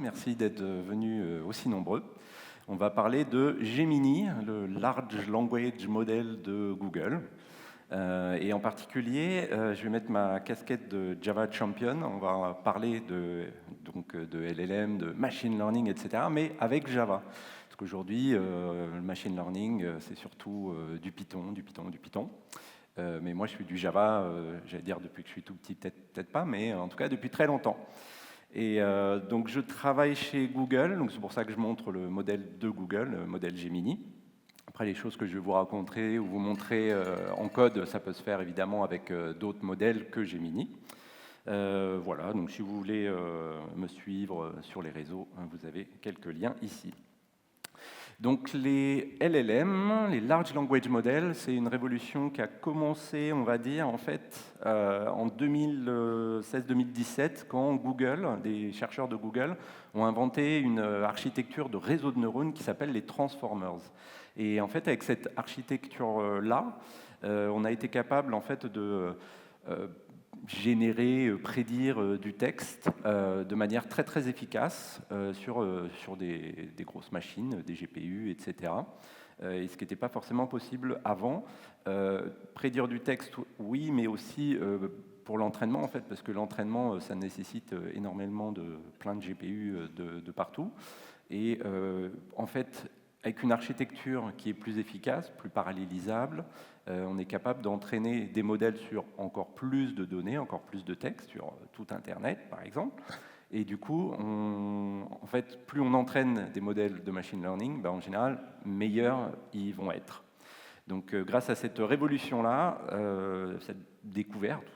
merci d'être venus aussi nombreux. On va parler de Gemini, le Large Language Model de Google. Et en particulier, je vais mettre ma casquette de Java Champion. On va parler de LLM, de Machine Learning, etc., mais avec Java. Parce qu'aujourd'hui, le Machine Learning, c'est surtout du Python. Mais moi, je suis du Java, j'allais dire depuis que je suis tout petit, peut-être pas, mais en tout cas depuis très longtemps. Et donc, je travaille chez Google, donc c'est pour ça que je montre le modèle de Google, le modèle Gemini. Après, les choses que je vais vous raconter ou vous montrer en code, ça peut se faire évidemment avec d'autres modèles que Gemini. Voilà, donc si vous voulez me suivre sur les réseaux, vous avez quelques liens ici. Donc les LLM, les Large Language Models, c'est une révolution qui a commencé, on va dire, en fait, en 2016-2017, quand Google, des chercheurs de Google, ont inventé une architecture de réseau de neurones qui s'appelle les Transformers. Et en fait, avec cette architecture-là, on a été capable, en fait, de générer, prédire du texte de manière très très efficace sur des grosses machines, des GPU, etc. Et ce qui n'était pas forcément possible avant. Prédire du texte, oui, mais aussi pour l'entraînement, en fait, parce que l'entraînement, ça nécessite énormément de plein de GPU de partout. Et en fait, avec une architecture qui est plus efficace, plus parallélisable, on est capable d'entraîner des modèles sur encore plus de données, encore plus de texte, sur tout Internet, par exemple. Et du coup, en fait, plus on entraîne des modèles de machine learning, en général, meilleurs ils vont être. Donc, grâce à cette révolution-là, cette découverte,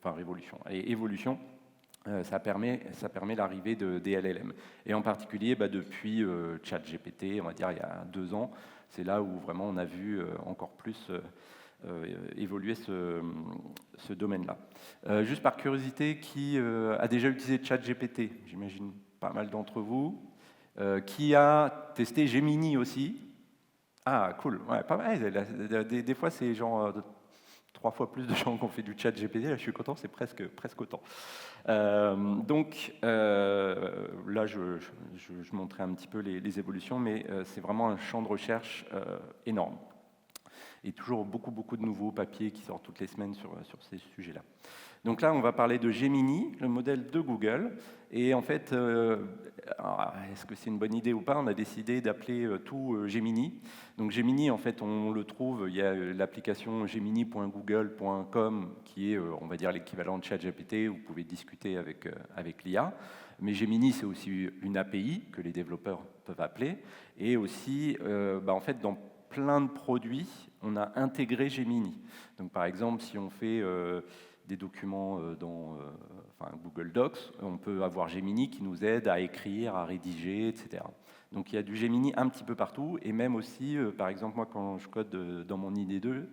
révolution et évolution, ça permet l'arrivée des LLM. Et en particulier, depuis ChatGPT, on va dire il y a 2 ans, c'est là où vraiment on a vu encore plus évoluer ce domaine-là. Juste par curiosité, qui a déjà utilisé ChatGPT? J'imagine pas mal d'entre vous. Qui a testé Gemini aussi? Ah, cool, ouais, pas mal. Des fois, c'est genre 3 fois plus de gens qui ont fait du ChatGPT. Là, je suis content, c'est presque autant. Donc là, je montrais un petit peu les évolutions, mais c'est vraiment un champ de recherche énorme. Et toujours beaucoup de nouveaux papiers qui sortent toutes les semaines sur ces sujets-là. Donc là, on va parler de Gemini, le modèle de Google. Et en fait, est-ce que c'est une bonne idée ou pas? On a décidé d'appeler tout Gemini. Donc Gemini, en fait, on le trouve, il y a l'application gemini.google.com qui est, on va dire, l'équivalent de ChatGPT, où vous pouvez discuter avec l'IA. Mais Gemini, c'est aussi une API que les développeurs peuvent appeler. Et aussi, en fait, dans plein de produits, on a intégré Gemini. Donc par exemple, si on fait des documents dans Google Docs, on peut avoir Gemini qui nous aide à écrire, à rédiger, etc. Donc il y a du Gemini un petit peu partout, et même aussi, par exemple, moi quand je code dans mon IDE,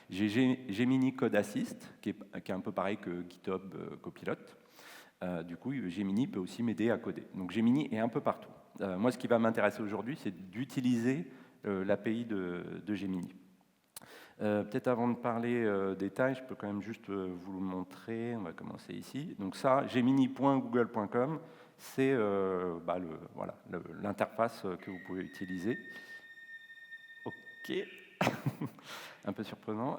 j'ai Gemini Code Assist, qui est un peu pareil que GitHub Copilot. Du coup, Gemini peut aussi m'aider à coder. Donc Gemini est un peu partout. Moi, ce qui va m'intéresser aujourd'hui, c'est d'utiliser l'API de Gemini. Peut-être avant de parler détails, je peux quand même juste vous le montrer. On va commencer ici. Donc ça, gemini.google.com, c'est l'interface que vous pouvez utiliser. Ok, un peu surprenant.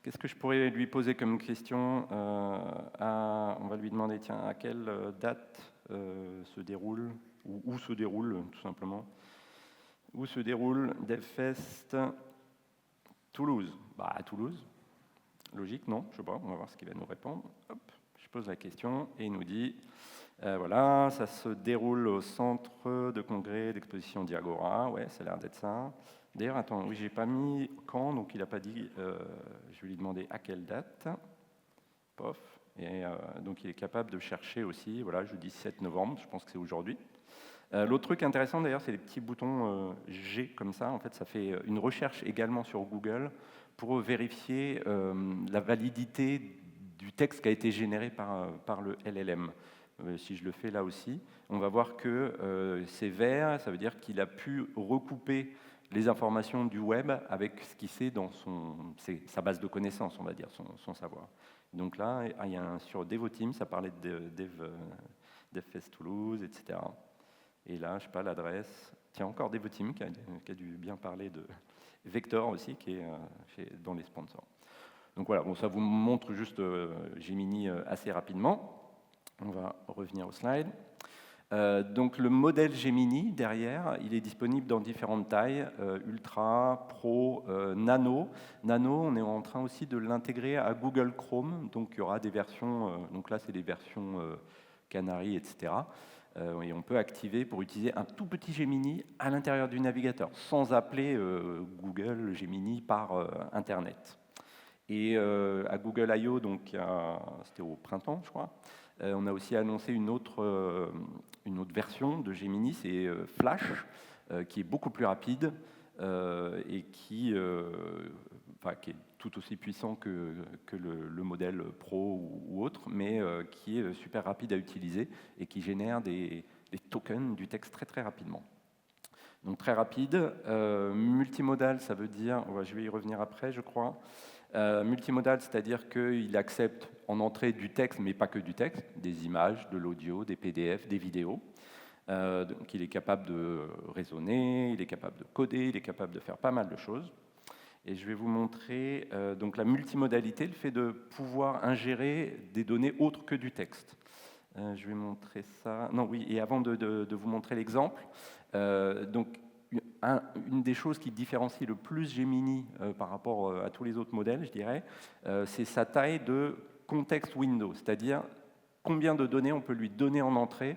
Qu'est-ce que je pourrais lui poser comme question? On va lui demander, tiens, à quelle date se déroule, ou où se déroule, tout simplement, où se déroule DevFest Toulouse? À Toulouse. Logique, non? Je sais pas, on va voir ce qu'il va nous répondre. Hop, je pose la question et il nous dit, voilà, ça se déroule au centre de congrès d'exposition Diagora. Ouais, ça a l'air d'être ça. D'ailleurs, attends, oui, j'ai pas mis quand, donc il n'a pas dit, je vais lui demander à quelle date. Pof. Et donc il est capable de chercher aussi, voilà, jeudi 7 novembre, je pense que c'est aujourd'hui. L'autre truc intéressant d'ailleurs, c'est les petits boutons G comme ça. En fait, ça fait une recherche également sur Google pour vérifier la validité du texte qui a été généré par le LLM. Si je le fais là aussi, on va voir que c'est vert, ça veut dire qu'il a pu recouper les informations du web avec ce qu'il sait dans sa base de connaissances, on va dire, son savoir. Donc là, il y a sur Devoteam, ça parlait de DevFest Toulouse, etc. Et là, je sais pas, l'adresse. Tiens, encore Devoteam qui a dû bien parler de Vector aussi, qui est dans les sponsors. Donc voilà, bon, ça vous montre juste Gemini assez rapidement. On va revenir au slide. Donc le modèle Gemini, derrière, il est disponible dans différentes tailles, Ultra, Pro, Nano. Nano, on est en train aussi de l'intégrer à Google Chrome, donc il y aura des versions, donc là c'est des versions Canary, etc. Et on peut activer pour utiliser un tout petit Gemini à l'intérieur du navigateur, sans appeler Google Gemini par Internet. Et à Google I.O., donc c'était au printemps, je crois, on a aussi annoncé une autre version de Gemini, c'est Flash, qui est beaucoup plus rapide et qui est tout aussi puissant que le modèle Pro ou autre, mais qui est super rapide à utiliser et qui génère des tokens du texte très très rapidement. Donc très rapide. Multimodal, ça veut dire, je vais y revenir après, je crois. Multimodal, c'est-à-dire qu'il accepte en entrée du texte, mais pas que du texte, des images, de l'audio, des PDF, des vidéos. Donc il est capable de raisonner, il est capable de coder, il est capable de faire pas mal de choses. Et je vais vous montrer donc la multimodalité, le fait de pouvoir ingérer des données autres que du texte. Je vais montrer ça. Non, oui, et avant de vous montrer l'exemple, donc une des choses qui différencie le plus Gemini par rapport à tous les autres modèles, je dirais, c'est sa taille de contexte window, c'est-à-dire combien de données on peut lui donner en entrée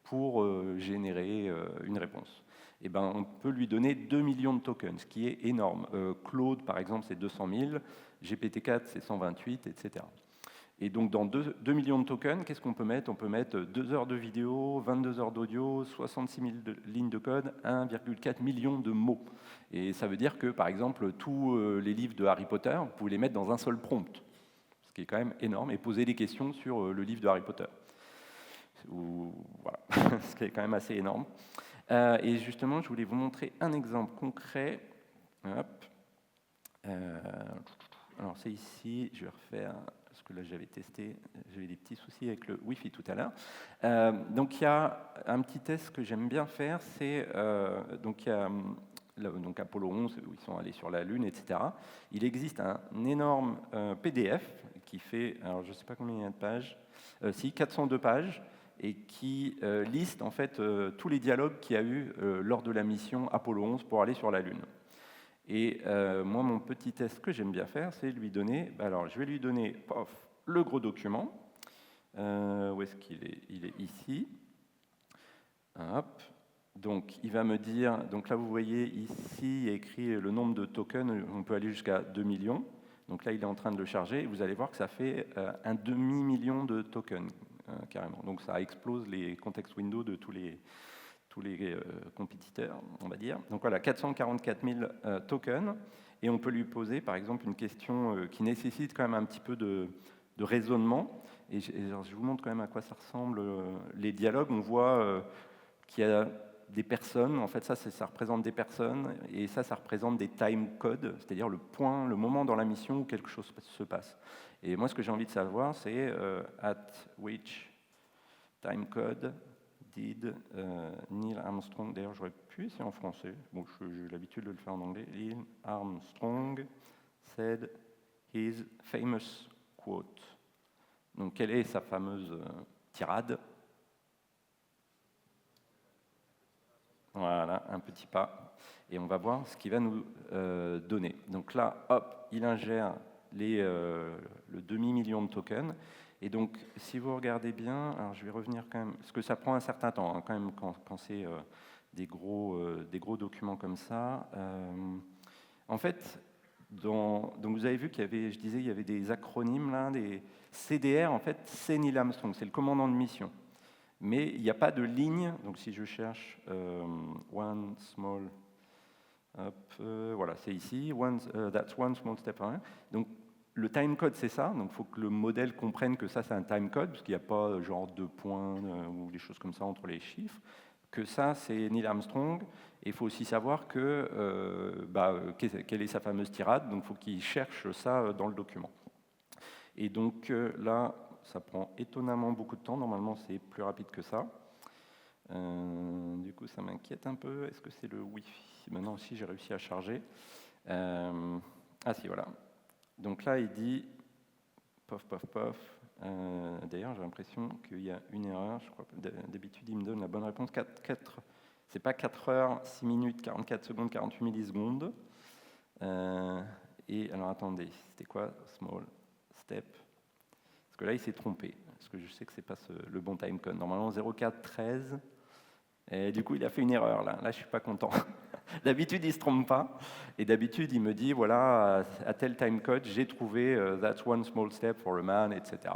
pour générer une réponse. Eh ben, on peut lui donner 2 millions de tokens, ce qui est énorme. Claude, par exemple, c'est 200 000, GPT-4, c'est 128, etc. Et donc, dans 2 millions de tokens, qu'est-ce qu'on peut mettre? On peut mettre 2 heures de vidéo, 22 heures d'audio, 66 000 lignes de code, 1,4 million de mots. Et ça veut dire que, par exemple, tous les livres de Harry Potter, vous pouvez les mettre dans un seul prompt, ce qui est quand même énorme, et poser des questions sur le livre de Harry Potter. Voilà, ce qui est quand même assez énorme. Et justement, je voulais vous montrer un exemple concret. Hop. Alors, c'est ici, je vais refaire... parce que là j'avais testé, j'avais des petits soucis avec le Wi-Fi tout à l'heure. Donc il y a un petit test que j'aime bien faire, c'est donc il y a donc Apollo 11 où ils sont allés sur la Lune, etc. Il existe un énorme PDF qui fait, alors je ne sais pas combien il y a de pages, 402 pages, et qui liste en fait tous les dialogues qu'il y a eu lors de la mission Apollo 11 pour aller sur la Lune. Et moi, mon petit test que j'aime bien faire, c'est lui donner... Alors, je vais lui donner le gros document. Où est-ce qu'il est? Il est ici. Hop. Donc, il va me dire... Donc là, vous voyez, ici, il y a écrit le nombre de tokens. On peut aller jusqu'à 2 millions. Donc là, il est en train de le charger. Et vous allez voir que ça fait un demi-million de tokens, carrément. Donc, ça explose les contextes window de tous les compétiteurs, on va dire. Donc voilà, 444 000 tokens, et on peut lui poser, par exemple, une question qui nécessite quand même un petit peu de raisonnement. Et je vous montre quand même à quoi ça ressemble, les dialogues. On voit qu'il y a des personnes, en fait, ça représente des personnes, et ça représente des time codes, c'est-à-dire le moment dans la mission où quelque chose se passe. Et moi, ce que j'ai envie de savoir, c'est at which time code did Neil Armstrong, d'ailleurs j'aurais pu essayer en français, bon, j'ai l'habitude de le faire en anglais, Neil Armstrong said his famous quote. Donc quelle est sa fameuse tirade? Voilà, un petit pas, et on va voir ce qu'il va nous donner. Donc là, hop, il ingère le demi-million de tokens. Et donc, si vous regardez bien, alors je vais revenir quand même, parce que ça prend un certain temps, hein, quand même, quand c'est des gros documents comme ça. En fait, donc vous avez vu qu'il y avait, je disais, il y avait des acronymes là, des CDR. En fait, c'est Neil Armstrong, c'est le commandant de mission. Mais il n'y a pas de ligne. Donc, si je cherche one small, voilà, c'est ici. That's one small step. Donc le timecode, c'est ça, donc il faut que le modèle comprenne que ça, c'est un timecode, parce qu'il n'y a pas genre 2 points ou des choses comme ça entre les chiffres, que ça, c'est Neil Armstrong, et il faut aussi savoir que, quelle est sa fameuse tirade, donc il faut qu'il cherche ça dans le document. Et donc là, Ça prend étonnamment beaucoup de temps. Normalement, c'est plus rapide que ça. Du coup, ça m'inquiète un peu. Est-ce que c'est le Wi-Fi? Maintenant aussi, j'ai réussi à charger. Ah si, voilà. Donc là, il dit pof, pof, pof. D'ailleurs, j'ai l'impression qu'il y a une erreur. Je crois que d'habitude, il me donne la bonne réponse. C'est pas 4 heures, 6 minutes, 44 secondes, 48 millisecondes. Et alors, attendez, c'était quoi? Small step. Parce que là, il s'est trompé. Parce que je sais que c'est pas le bon timecode. Normalement, 0413. Et du coup, il a fait une erreur là. Là, je suis pas content. D'habitude, il se trompe pas. Et d'habitude, il me dit, voilà, à tel timecode, j'ai trouvé that's one small step for a man, etc.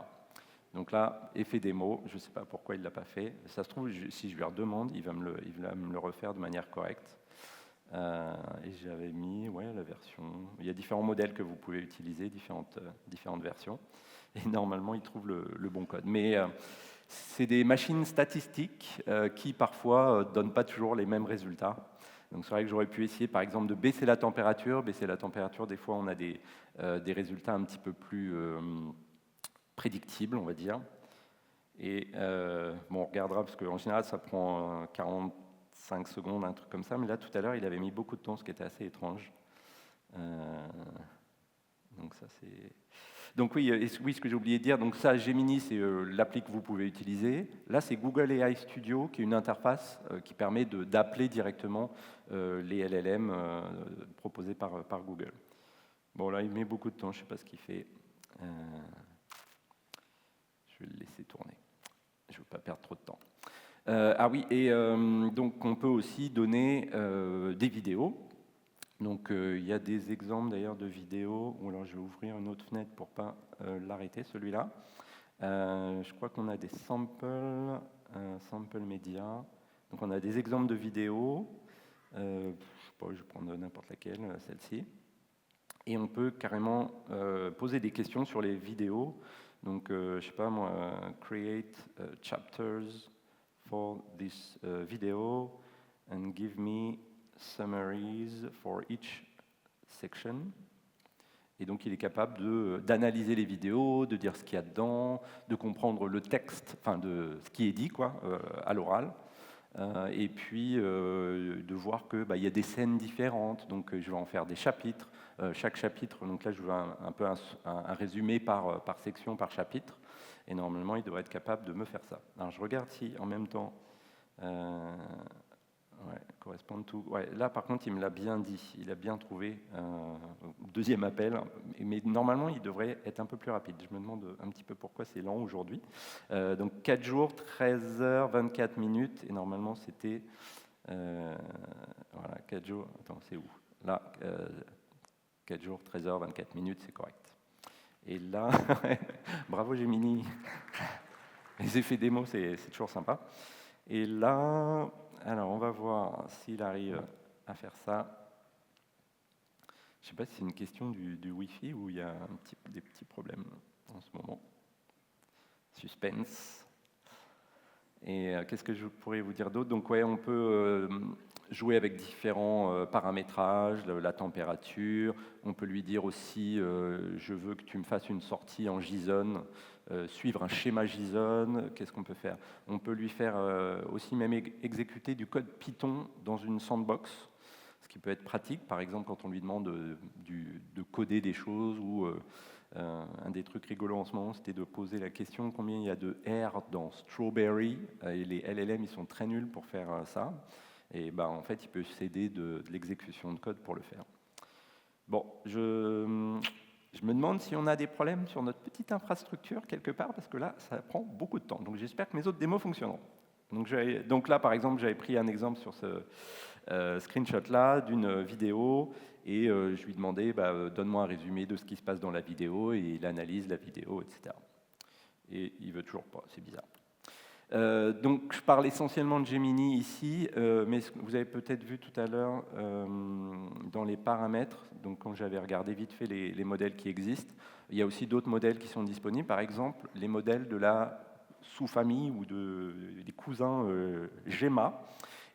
Donc là, effet démo, je ne sais pas pourquoi il ne l'a pas fait. Ça se trouve, si je lui redemande, il va me le refaire de manière correcte. Et j'avais mis la version. Il y a différents modèles que vous pouvez utiliser, différentes versions. Et normalement, il trouve le bon code. Mais c'est des machines statistiques qui, parfois, ne donnent pas toujours les mêmes résultats. Donc c'est vrai que j'aurais pu essayer, par exemple, de baisser la température. Baisser la température, des fois, on a des résultats un petit peu plus prédictibles, on va dire. Et bon, on regardera, parce qu'en général, ça prend 45 secondes, un truc comme ça. Mais là, tout à l'heure, il avait mis beaucoup de temps, ce qui était assez étrange. Donc ça, c'est... Donc oui, ce que j'ai oublié de dire, donc ça, Gemini, c'est l'appli que vous pouvez utiliser. Là, c'est Google AI Studio, qui est une interface qui permet d'appeler directement les LLM proposés par Google. Bon, là, il met beaucoup de temps, je ne sais pas ce qu'il fait. Je vais le laisser tourner. Je ne veux pas perdre trop de temps. Ah oui, et donc on peut aussi donner des vidéos. Donc il y a des exemples d'ailleurs de vidéos, ou alors je vais ouvrir une autre fenêtre pour ne pas l'arrêter, celui-là. Je crois qu'on a des samples médias. Donc on a des exemples de vidéos. Je ne sais pas, je vais prendre n'importe laquelle, celle-ci. Et on peut carrément poser des questions sur les vidéos. Donc je ne sais pas moi, create chapters for this video and give me summaries for each section. Et donc il est capable d'analyser les vidéos, de dire ce qu'il y a dedans, de comprendre le texte, enfin de ce qui est dit quoi, à l'oral. Et puis de voir que y a des scènes différentes. Donc je vais en faire des chapitres. Chaque chapitre, donc là je veux un peu un résumé par section, par chapitre. Et normalement il devrait être capable de me faire ça. Alors je regarde si en même temps... correspond tout. Là, par contre, il me l'a bien dit. Il a bien trouvé deuxième appel. Mais normalement, il devrait être un peu plus rapide. Je me demande un petit peu pourquoi c'est lent aujourd'hui. Donc, 4 jours, 13 heures, 24 minutes. Et normalement, c'était... voilà, 4 jours... Attends, c'est où? Là, 4 jours, 13 heures, 24 minutes, c'est correct. Et là... Bravo, Gemini. Les effets démo, c'est toujours sympa. Et là... Alors, on va voir s'il arrive à faire ça. Je ne sais pas si c'est une question du Wi-Fi ou il y a des petits problèmes en ce moment. Suspense. Et qu'est-ce que je pourrais vous dire d'autre? Donc, on peut jouer avec différents paramétrages, la température. On peut lui dire aussi, je veux que tu me fasses une sortie en JSON. Suivre un schéma JSON, qu'est-ce qu'on peut faire? On peut lui faire aussi même exécuter du code Python dans une sandbox, ce qui peut être pratique, par exemple quand on lui demande de coder des choses, ou un des trucs rigolos en ce moment, c'était de poser la question combien il y a de R dans strawberry, et les LLM ils sont très nuls pour faire ça, et en fait il peut s'aider de l'exécution de code pour le faire. Bon, je me demande si on a des problèmes sur notre petite infrastructure quelque part, parce que là, ça prend beaucoup de temps. Donc j'espère que mes autres démos fonctionneront. Donc là, par exemple, j'avais pris un exemple sur ce screenshot-là d'une vidéo, et je lui demandais, donne-moi un résumé de ce qui se passe dans la vidéo, et il analyse la vidéo, etc. Et il veut toujours pas, c'est bizarre. Donc je parle essentiellement de Gemini ici, mais vous avez peut-être vu tout à l'heure dans les paramètres, donc quand j'avais regardé vite fait les modèles qui existent, il y a aussi d'autres modèles qui sont disponibles, par exemple les modèles de la sous-famille ou des cousins Gemma.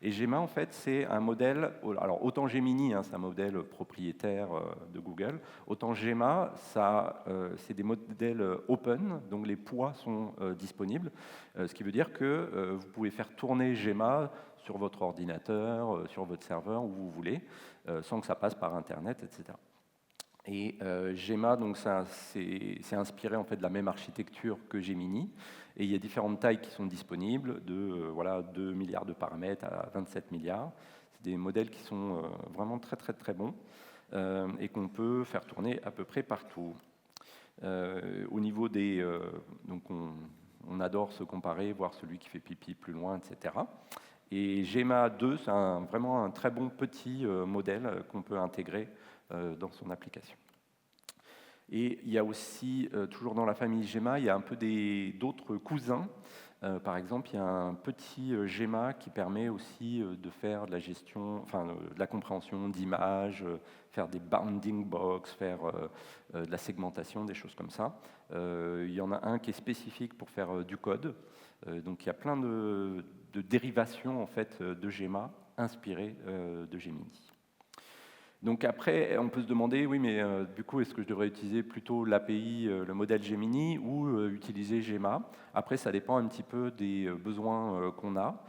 Et Gemma, en fait, c'est un modèle, alors autant Gemini, hein, c'est un modèle propriétaire de Google, autant Gemma, c'est des modèles open, donc les poids sont disponibles, ce qui veut dire que vous pouvez faire tourner Gemma sur votre ordinateur, sur votre serveur, où vous voulez, sans que ça passe par Internet, etc. Et Gemma, donc c'est inspiré en fait de la même architecture que Gemini, et il y a différentes tailles qui sont disponibles, de 2 milliards de paramètres à 27 milliards. C'est des modèles qui sont vraiment très très très bons et qu'on peut faire tourner à peu près partout. Au niveau des, donc on adore se comparer, voir celui qui fait pipi plus loin, etc. Et Gemma 2, c'est vraiment un très bon petit modèle qu'on peut intégrer dans son application. Et il y a aussi, toujours dans la famille Gemma, il y a un peu d'autres cousins. Par exemple, il y a un petit Gemma qui permet aussi de faire de la gestion, enfin de la compréhension d'images, faire des bounding box, faire de la segmentation, des choses comme ça. Il y en a un qui est spécifique pour faire du code. Donc il y a plein de dérivations en fait de Gemma inspirées de Gemini. Donc après, on peut se demander, oui, mais du coup, est-ce que je devrais utiliser plutôt l'API, le modèle Gemini, ou utiliser Gemma? Après, ça dépend un petit peu des besoins qu'on a.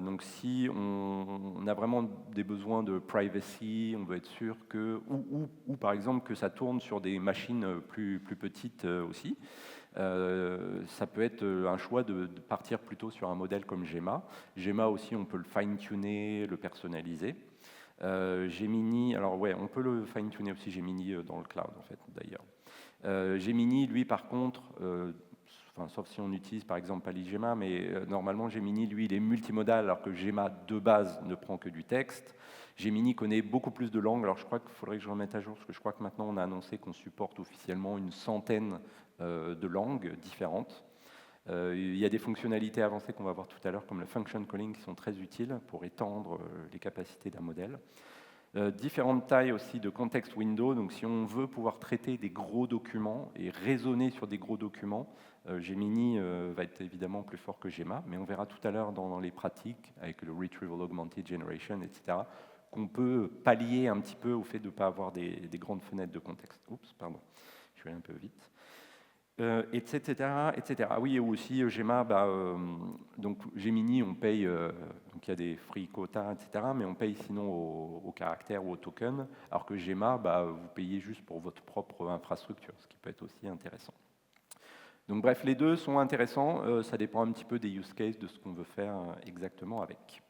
Donc si on a vraiment des besoins de privacy, on veut être sûr que, ou par exemple que ça tourne sur des machines plus petites aussi, ça peut être un choix de partir plutôt sur un modèle comme Gemma. Gemma aussi, on peut le fine-tuner, le personnaliser. Gemini, alors ouais, on peut le fine-tuner aussi Gemini dans le cloud en fait d'ailleurs. Gemini, lui par contre, sauf si on utilise par exemple PalyGemma, mais normalement Gemini, lui, il est multimodal alors que Gemma de base ne prend que du texte. Gemini connaît beaucoup plus de langues, alors je crois qu'il faudrait que je remette à jour, parce que je crois que maintenant on a annoncé qu'on supporte officiellement une centaine de langues différentes. Il y a des fonctionnalités avancées qu'on va voir tout à l'heure, comme le function calling, qui sont très utiles pour étendre les capacités d'un modèle. Différentes tailles aussi de context window, donc si on veut pouvoir traiter des gros documents et raisonner sur des gros documents, Gemini va être évidemment plus fort que Gemma, mais on verra tout à l'heure dans les pratiques, avec le Retrieval Augmented Generation, etc., qu'on peut pallier un petit peu au fait de ne pas avoir des grandes fenêtres de contexte. Oups, pardon, je suis allé un peu vite. Etc., etc. Ah oui, et aussi Gemma, donc Gemini, on paye, donc il y a des free quotas, etc., mais on paye sinon au caractère ou au token, alors que Gemma, vous payez juste pour votre propre infrastructure, ce qui peut être aussi intéressant. Donc bref, les deux sont intéressants, ça dépend un petit peu des use cases, de ce qu'on veut faire exactement avec.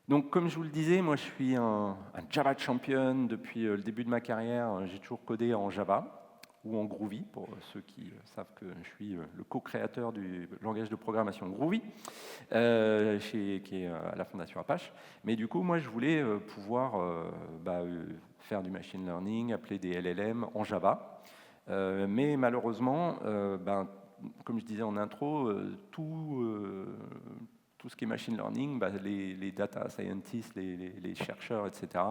Donc comme je vous le disais, moi je suis un Java champion depuis le début de ma carrière, j'ai toujours codé en Java, ou en Groovy, pour ceux qui savent que je suis le co-créateur du langage de programmation Groovy, qui est à la Fondation Apache. Mais du coup, moi, je voulais pouvoir faire du machine learning, appeler des LLM en Java. Mais malheureusement, comme je disais en intro, tout ce qui est machine learning, les data scientists, les chercheurs, etc.,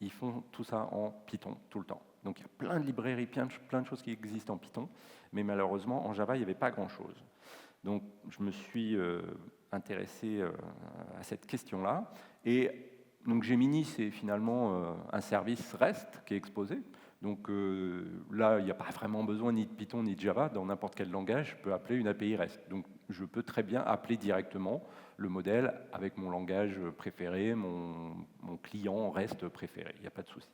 ils font tout ça en Python tout le temps. Donc il y a plein de librairies, plein de choses qui existent en Python, mais malheureusement en Java il n'y avait pas grand-chose. Donc je me suis intéressé à cette question-là. Et donc Gemini, c'est finalement un service REST qui est exposé. Donc là, il n'y a pas vraiment besoin ni de Python ni de Java. Dans n'importe quel langage, je peux appeler une API REST. Donc je peux très bien appeler directement le modèle avec mon langage préféré, mon client REST préféré. Il n'y a pas de souci.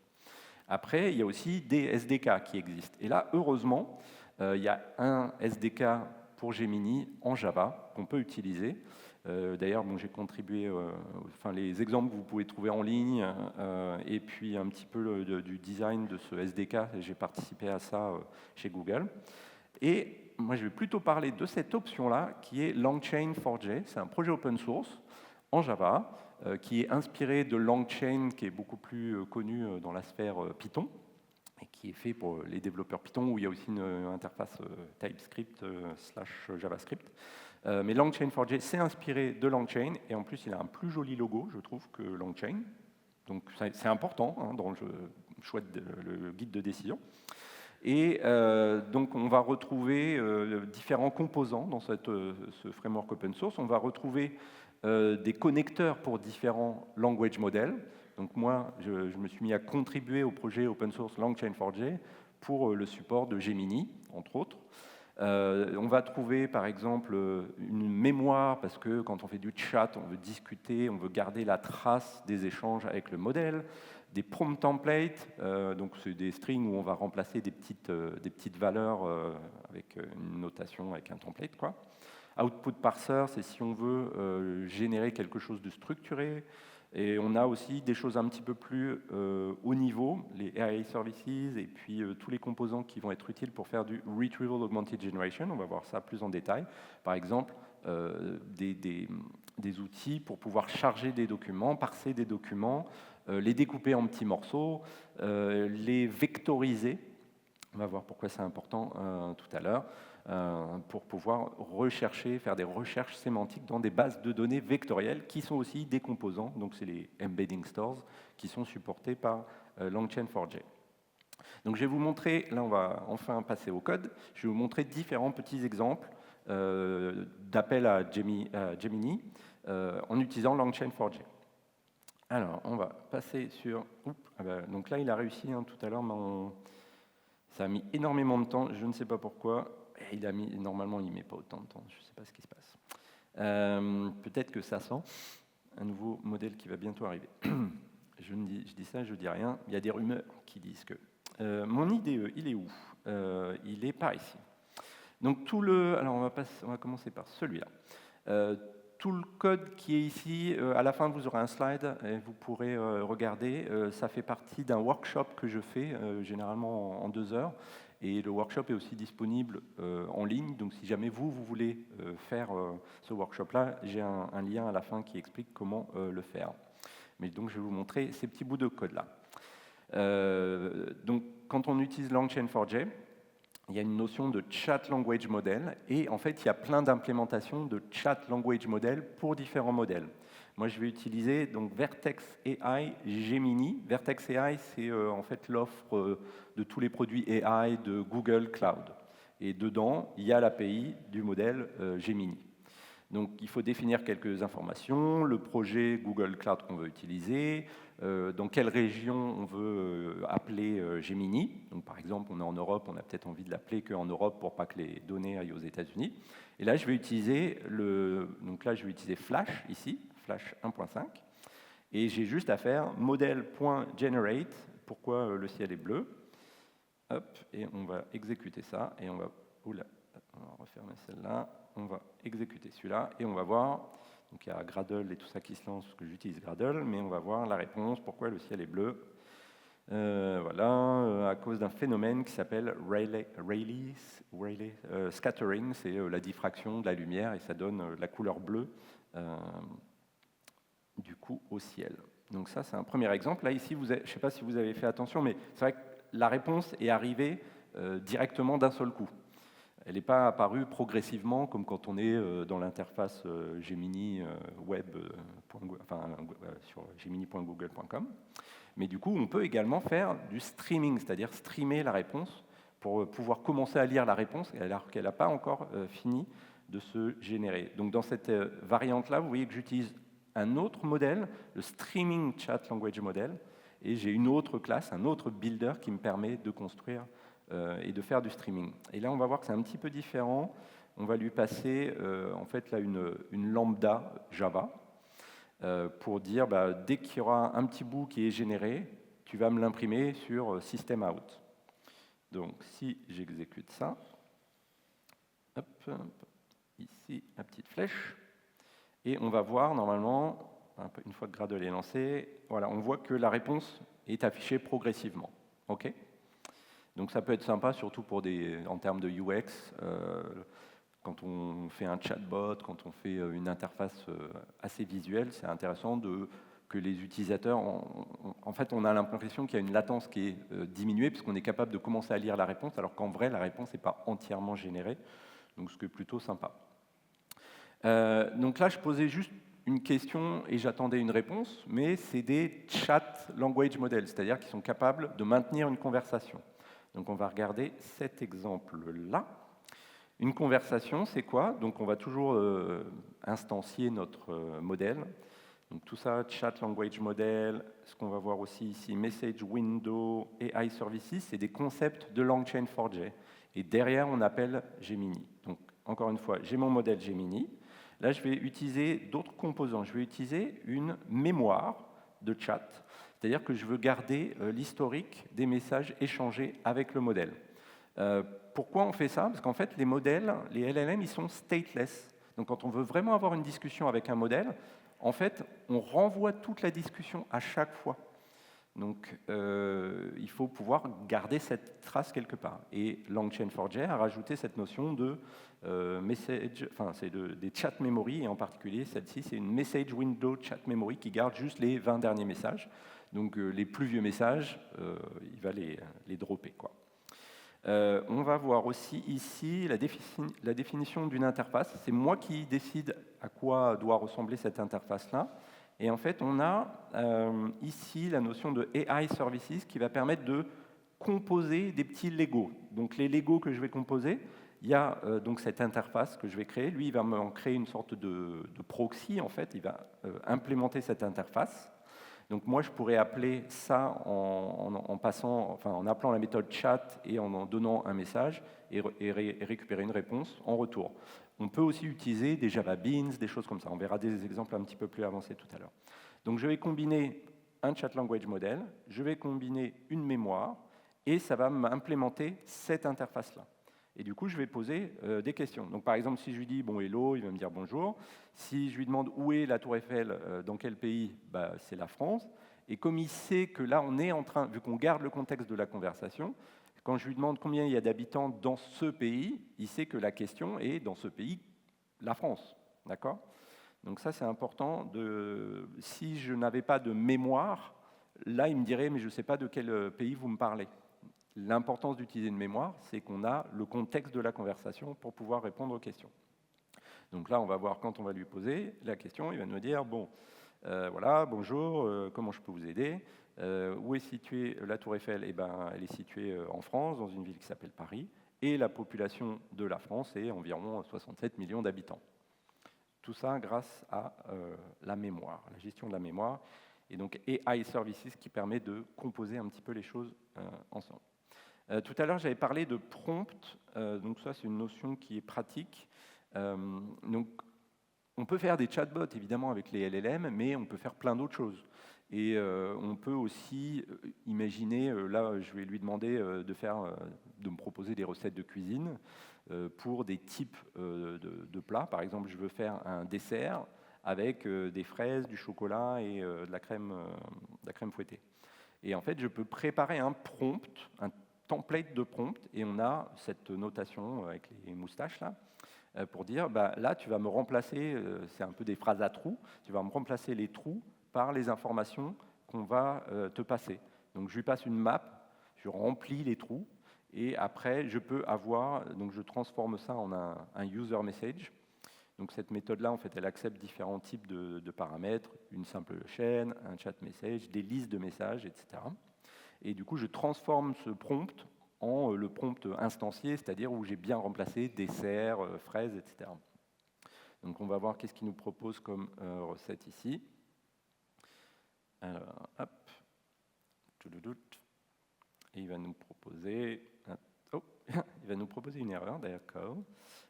Après, il y a aussi des SDK qui existent. Et là, heureusement, il y a un SDK pour Gemini en Java qu'on peut utiliser. D'ailleurs, j'ai contribué, les exemples que vous pouvez trouver en ligne, et puis un petit peu du design de ce SDK. J'ai participé à ça chez Google. Et moi, je vais plutôt parler de cette option-là, qui est LangChain4j. C'est un projet open source en Java, qui est inspiré de LangChain, qui est beaucoup plus connu dans la sphère Python, et qui est fait pour les développeurs Python, où il y a aussi une interface TypeScript / JavaScript. Mais LangChain4j, c'est inspiré de LangChain, et en plus, il a un plus joli logo, je trouve, que LangChain. Donc, c'est important dans le choix le guide de décision. Et donc, on va retrouver différents composants dans ce framework open source. On va retrouver des connecteurs pour différents language models. Donc moi, je me suis mis à contribuer au projet open source LangChain4j pour le support de Gemini, entre autres. On va trouver par exemple une mémoire, parce que quand on fait du chat, on veut discuter, on veut garder la trace des échanges avec le modèle. Des prompt templates, donc c'est des strings où on va remplacer des petites valeurs avec une notation, avec un template, quoi. Output parser, c'est si on veut générer quelque chose de structuré. Et on a aussi des choses un petit peu plus haut niveau, les AI services et puis tous les composants qui vont être utiles pour faire du Retrieval Augmented Generation. On va voir ça plus en détail. Par exemple, des outils pour pouvoir charger des documents, parser des documents, les découper en petits morceaux, les vectoriser. On va voir pourquoi c'est important tout à l'heure. Pour pouvoir rechercher, faire des recherches sémantiques dans des bases de données vectorielles qui sont aussi des composants, donc c'est les embedding stores qui sont supportés par LangChain4j. Donc je vais vous montrer, là on va enfin passer au code, je vais vous montrer différents petits exemples d'appel à Gemini en utilisant LangChain4j. Alors on va passer sur... donc là il a réussi tout à l'heure, mais ça a mis énormément de temps, je ne sais pas pourquoi. Normalement, il ne met pas autant de temps, je ne sais pas ce qui se passe. Peut-être que ça sent un nouveau modèle qui va bientôt arriver. Je dis ça, je ne dis rien. Il y a des rumeurs qui disent que... mon IDE, il est où? Il est par ici. Donc alors on va commencer par celui-là. Tout le code qui est ici, à la fin vous aurez un slide et vous pourrez regarder. Ça fait partie d'un workshop que je fais généralement en 2 heures. Et le workshop est aussi disponible en ligne. Donc si jamais vous voulez faire ce workshop-là, j'ai un lien à la fin qui explique comment le faire. Mais donc je vais vous montrer ces petits bouts de code-là. Donc quand on utilise LangChain4j, il y a une notion de Chat Language Model. Et en fait, il y a plein d'implémentations de Chat Language Model pour différents modèles. Moi, je vais utiliser donc Vertex AI Gemini. Vertex AI, c'est en fait l'offre de tous les produits AI de Google Cloud. Et dedans, il y a l'API du modèle Gemini. Donc, il faut définir quelques informations, le projet Google Cloud qu'on veut utiliser, dans quelle région on veut appeler Gemini. Donc, par exemple, on est en Europe, on a peut-être envie de l'appeler qu'en Europe pour pas que les données aillent aux États-Unis. Et là, je vais utiliser Flash ici, Flash 1.5, et j'ai juste à faire model.generate. Pourquoi le ciel est bleu? Hop, et on va exécuter ça, et on va refermer celle-là. On va exécuter celui-là, et on va voir. Donc il y a Gradle et tout ça qui se lance, parce que j'utilise Gradle, mais on va voir la réponse, pourquoi le ciel est bleu. Voilà, à cause d'un phénomène qui s'appelle Rayleigh scattering, c'est la diffraction de la lumière, et ça donne la couleur bleue du coup au ciel. Donc ça, c'est un premier exemple. Là, ici, je ne sais pas si vous avez fait attention, mais c'est vrai que la réponse est arrivée directement d'un seul coup. Elle n'est pas apparue progressivement, comme quand on est dans l'interface Gemini sur gemini.google.com. Mais du coup, on peut également faire du streaming, c'est-à-dire streamer la réponse pour pouvoir commencer à lire la réponse alors qu'elle n'a pas encore fini de se générer. Donc dans cette variante-là, vous voyez que j'utilise un autre modèle, le Streaming Chat Language Model, et j'ai une autre classe, un autre builder qui me permet de construire et de faire du streaming. Et là, on va voir que c'est un petit peu différent. On va lui passer en fait là une lambda Java pour dire dès qu'il y aura un petit bout qui est généré, tu vas me l'imprimer sur system out. Donc si j'exécute ça, hop, ici la petite flèche, et on va voir normalement, une fois que Gradle est lancé, voilà, on voit que la réponse est affichée progressivement. OK ? Donc ça peut être sympa, surtout en termes de UX, quand on fait un chatbot, quand on fait une interface assez visuelle, c'est intéressant que les utilisateurs, en fait, on a l'impression qu'il y a une latence qui est diminuée, puisqu'on est capable de commencer à lire la réponse, alors qu'en vrai, la réponse n'est pas entièrement générée, donc ce qui est plutôt sympa. Donc là, je posais juste une question et j'attendais une réponse, mais c'est des chat language models, c'est-à-dire qu'ils sont capables de maintenir une conversation. Donc on va regarder cet exemple-là. Une conversation, c'est quoi? Donc on va toujours instancier notre modèle. Donc tout ça, Chat Language Model, ce qu'on va voir aussi ici, Message Window, AI Services, c'est des concepts de LangChain4j. Et derrière, on appelle Gemini. Donc encore une fois, j'ai mon modèle Gemini. Là, je vais utiliser d'autres composants. Je vais utiliser une mémoire de chat, c'est-à-dire que je veux garder l'historique des messages échangés avec le modèle. Pourquoi on fait ça? Parce qu'en fait, les modèles, les LLM, ils sont stateless. Donc quand on veut vraiment avoir une discussion avec un modèle, en fait, on renvoie toute la discussion à chaque fois. Donc, il faut pouvoir garder cette trace quelque part. Et LangChain4j a rajouté cette notion de message, enfin, c'est des chat memory, et en particulier, celle-ci, c'est une message window chat memory qui garde juste les 20 derniers messages. Donc, les plus vieux messages, il va les dropper, quoi. On va voir aussi ici la définition d'une interface. C'est moi qui décide à quoi doit ressembler cette interface-là. Et en fait, on a ici la notion de AI Services qui va permettre de composer des petits Legos. Donc les Legos que je vais composer, il y a donc cette interface que je vais créer. Lui, il va m'en créer une sorte de proxy, en fait. Il va implémenter cette interface. Donc moi, je pourrais appeler ça en appelant la méthode chat et en donnant un message et récupérer une réponse en retour. On peut aussi utiliser des Java Beans, des choses comme ça. On verra des exemples un petit peu plus avancés tout à l'heure. Donc je vais combiner un Chat Language Model, je vais combiner une mémoire, et ça va m'implémenter cette interface-là. Et du coup, je vais poser des questions. Donc, par exemple, si je lui dis « bon, hello », il va me dire « bonjour ». Si je lui demande « où est la Tour Eiffel, dans quel pays », bah, c'est la France. Et comme il sait que là, on est en train, vu qu'on garde le contexte de la conversation, quand je lui demande combien il y a d'habitants dans ce pays, il sait que la question est dans ce pays, la France. D'accord ? Donc ça, c'est important. Si je n'avais pas de mémoire, là, il me dirait « mais je ne sais pas de quel pays vous me parlez ». L'importance d'utiliser une mémoire, c'est qu'on a le contexte de la conversation pour pouvoir répondre aux questions. Donc là, on va voir quand on va lui poser la question, il va nous dire, bon, voilà, bonjour, comment je peux vous aider? Où est située la Tour Eiffel? Eh ben, elle est située en France, dans une ville qui s'appelle Paris, et la population de la France est environ 67 millions d'habitants. Tout ça grâce à la mémoire, la gestion de la mémoire, et donc AI Services qui permet de composer un petit peu les choses ensemble. Tout à l'heure, j'avais parlé de prompt, donc ça, c'est une notion qui est pratique. Donc, on peut faire des chatbots, évidemment, avec les LLM, mais on peut faire plein d'autres choses. Et on peut aussi imaginer, là, je vais lui demander de me proposer des recettes de cuisine pour des types de plats. Par exemple, je veux faire un dessert avec des fraises, du chocolat et de la crème fouettée. Et en fait, je peux préparer un prompt, un template de prompt, et on a cette notation avec les moustaches là, pour dire, bah, là, tu vas me remplacer, c'est un peu des phrases à trous, tu vas me remplacer les trous par les informations qu'on va te passer. Donc, je lui passe une map, je remplis les trous, et après, je peux avoir, donc je transforme ça en un user message. Donc, cette méthode-là, en fait, elle accepte différents types de paramètres, une simple chaîne, un chat message, des listes de messages, etc. Et du coup, je transforme ce prompt en le prompt instancié, c'est-à-dire où j'ai bien remplacé dessert, fraises, etc. Donc on va voir qu'est-ce qu'il nous propose comme recette ici. Alors, hop. Et il va nous proposer... Oh, il va nous proposer une erreur, d'accord.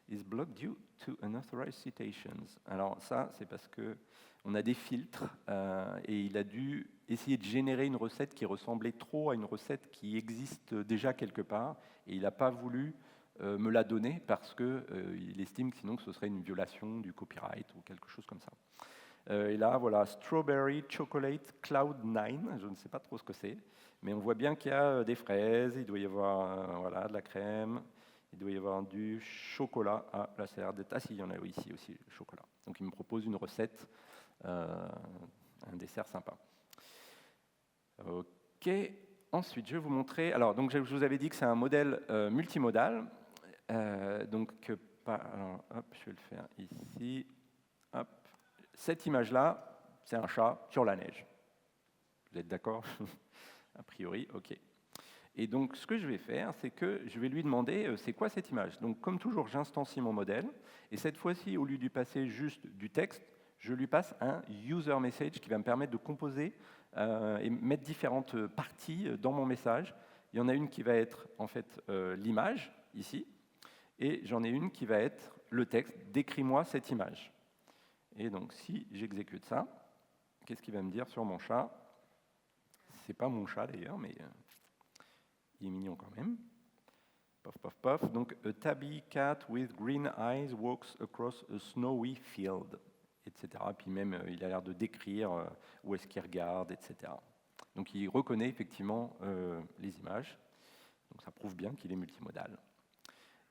Is blocked due to unauthorized citations. Alors ça, c'est parce que on a des filtres et il a dû essayer de générer une recette qui ressemblait trop à une recette qui existe déjà quelque part et il n'a pas voulu me la donner parce qu'il estime que sinon que ce serait une violation du copyright ou quelque chose comme ça. Et là, voilà, Strawberry Chocolate Cloud9, je ne sais pas trop ce que c'est, mais on voit bien qu'il y a des fraises, il doit y avoir voilà, de la crème, il doit y avoir du chocolat. Ah, là, ça a l'air d'être... Ah si, il y en a ici aussi, le chocolat. Donc il me propose une recette, un dessert sympa. Ok, ensuite je vais vous montrer... Alors, donc, je vous avais dit que c'est un modèle multimodal. Alors, hop, je vais le faire ici. Hop. Cette image-là, c'est un chat sur la neige. Vous êtes d'accord? A priori, ok. Et donc, ce que je vais faire, c'est que je vais lui demander c'est quoi cette image. Donc, comme toujours, j'instancie mon modèle. Et cette fois-ci, au lieu de lui passer juste du texte, je lui passe un user message qui va me permettre de composer et mettre différentes parties dans mon message. Il y en a une qui va être en fait l'image, ici, et j'en ai une qui va être le texte, décris-moi cette image. Et donc, si j'exécute ça, qu'est-ce qu'il va me dire sur mon chat? C'est pas mon chat d'ailleurs, mais il est mignon quand même. Pof, pof, pof. Donc, a tabby cat with green eyes walks across a snowy field, etc. Puis même, il a l'air de décrire où est-ce qu'il regarde, etc. Donc, il reconnaît effectivement les images. Donc, ça prouve bien qu'il est multimodal.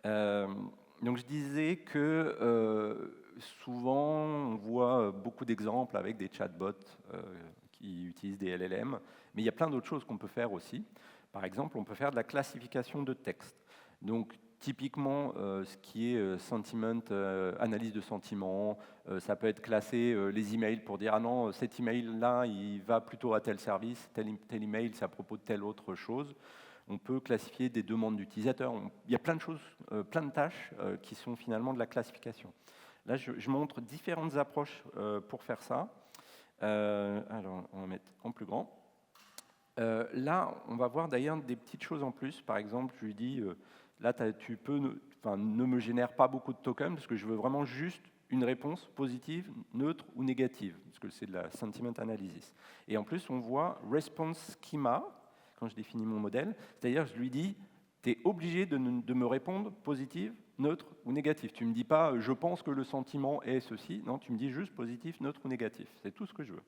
Donc, je disais que souvent, on voit beaucoup d'exemples avec des chatbots qui utilisent des LLM, mais il y a plein d'autres choses qu'on peut faire aussi. Par exemple, on peut faire de la classification de texte. Donc, typiquement, ce qui est sentiment, analyse de sentiments, ça peut être classer les emails pour dire « Ah non, cet email-là, il va plutôt à tel service, tel email, c'est à propos de telle autre chose ». On peut classifier des demandes d'utilisateurs. Il y a plein de choses, plein de tâches qui sont finalement de la classification. Là, je montre différentes approches pour faire ça. Alors, on va mettre en plus grand. Là, on va voir d'ailleurs des petites choses en plus. Par exemple, je lui dis, là, tu peux ne me génère pas beaucoup de tokens parce que je veux vraiment juste une réponse positive, neutre ou négative, parce que c'est de la sentiment analysis. Et en plus, on voit response schema, quand je définis mon modèle, c'est-à-dire je lui dis, tu es obligé de me répondre positive, neutre ou négatif. Tu ne me dis pas, je pense que le sentiment est ceci. Non, tu me dis juste positif, neutre ou négatif. C'est tout ce que je veux.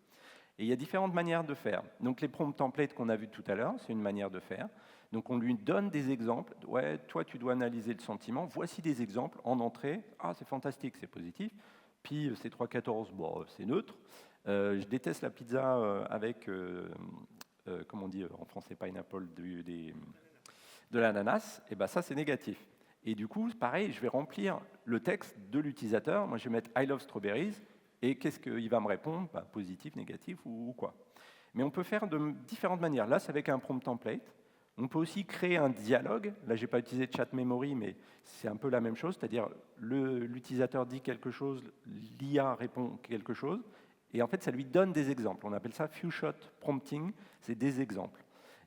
Et il y a différentes manières de faire. Donc les prompt templates qu'on a vus tout à l'heure, c'est une manière de faire. Donc on lui donne des exemples. Ouais, toi tu dois analyser le sentiment. Voici des exemples en entrée. Ah, c'est fantastique, c'est positif. Puis c'est 3,14, bon, c'est neutre. Je déteste la pizza avec, comment on dit en français, pineapple, de l'ananas. Et ben ça c'est négatif. Et du coup, pareil, je vais remplir le texte de l'utilisateur. Moi je vais mettre I love strawberries. Et qu'est-ce qu'il va me répondre? Positif, négatif ou quoi. Mais on peut faire de différentes manières. Là, c'est avec un prompt template. On peut aussi créer un dialogue. Là, je n'ai pas utilisé chat memory, mais c'est un peu la même chose. C'est-à-dire, l'utilisateur dit quelque chose, l'IA répond quelque chose. Et en fait, ça lui donne des exemples. On appelle ça few-shot prompting. C'est des exemples.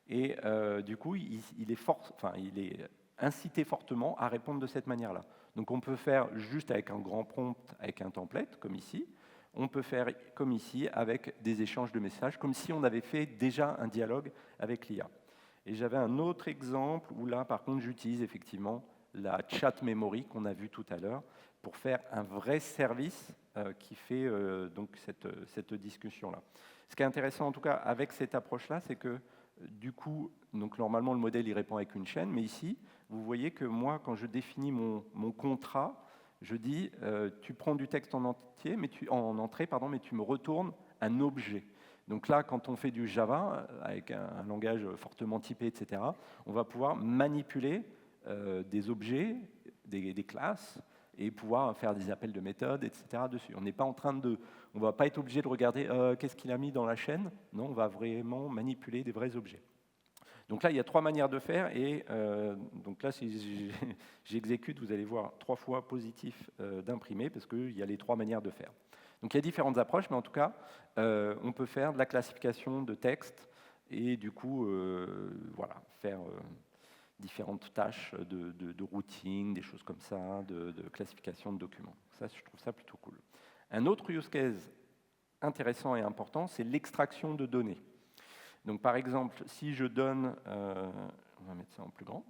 Et du coup, il est incité fortement à répondre de cette manière-là. Donc, on peut faire juste avec un grand prompt, avec un template, comme ici. On peut faire comme ici, avec des échanges de messages, comme si on avait fait déjà un dialogue avec l'IA. Et j'avais un autre exemple où là, par contre, j'utilise effectivement la chat memory qu'on a vu tout à l'heure pour faire un vrai service qui fait donc cette discussion-là. Ce qui est intéressant, en tout cas, avec cette approche-là, c'est que du coup, donc normalement, le modèle, il répond avec une chaîne, mais ici, vous voyez que moi, quand je définis mon contrat, je dis, tu prends du texte en entrée, mais tu me retournes un objet. Donc là, quand on fait du Java, avec un langage fortement typé, etc., on va pouvoir manipuler des objets, des classes, et pouvoir faire des appels de méthodes, etc. dessus. On n'est pas en train de... On ne va pas être obligé de regarder qu'est-ce qu'il a mis dans la chaîne. Non, on va vraiment manipuler des vrais objets. Donc là, il y a 3 manières de faire, et donc là, si j'exécute, vous allez voir 3 fois positif d'imprimer, parce qu'il y a les 3 manières de faire. Donc il y a différentes approches, mais en tout cas, on peut faire de la classification de texte, et du coup, voilà, faire différentes tâches de routing, des choses comme ça, de classification de documents. Ça, je trouve ça plutôt cool. Un autre use case intéressant et important, c'est l'extraction de données. Donc, par exemple, si je donne, on va mettre ça en plus grand,